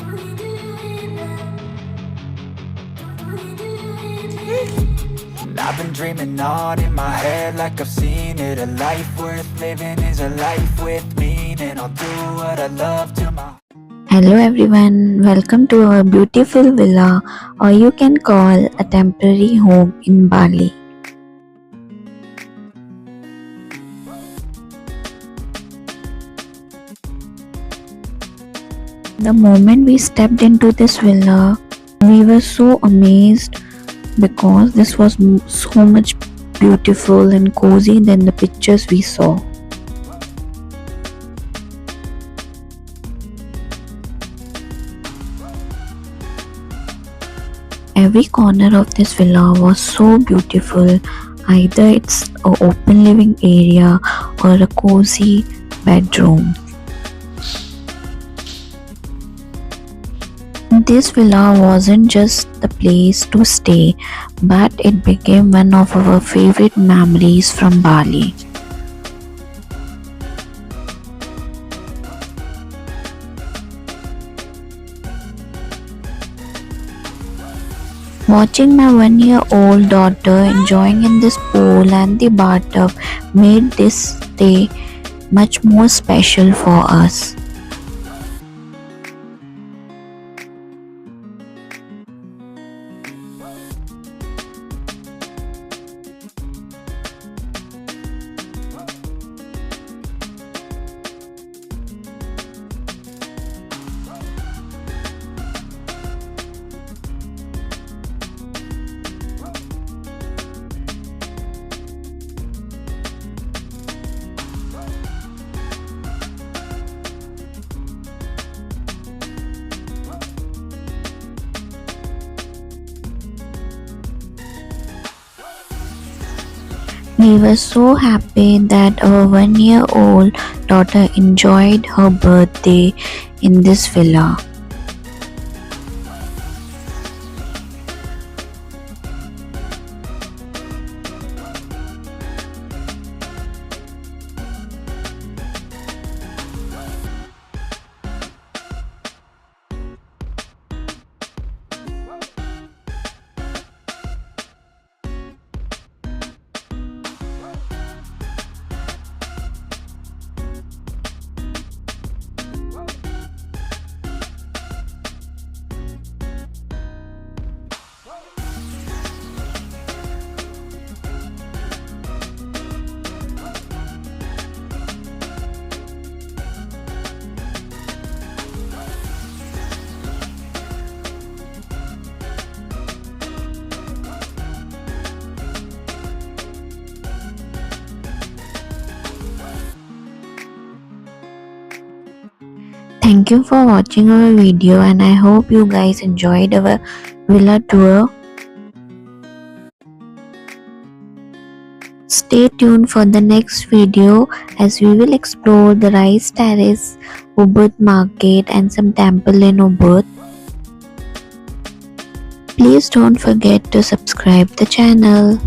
And I've been dreaming on in my head like I've seen it. A life worth living is a life with meaning. I'll do what I love till my... Hello everyone, welcome to our beautiful villa, or you can call a temporary home in Bali. The moment we stepped into this villa, we were so amazed because this was so much beautiful and cozy than the pictures we saw. Every corner of this villa was so beautiful. Either it's an open living area or a cozy bedroom. This villa wasn't just the place to stay, but it became one of our favorite memories from Bali. Watching my 1-year-old daughter enjoying in this pool and the bathtub made this day much more special for us. We were so happy that our 1-year-old daughter enjoyed her birthday in this villa. Thank you for watching our video, and I hope you guys enjoyed our villa tour. Stay tuned for the next video as we will explore the rice terrace, Ubud market and some temple in Ubud. Please don't forget to subscribe the channel.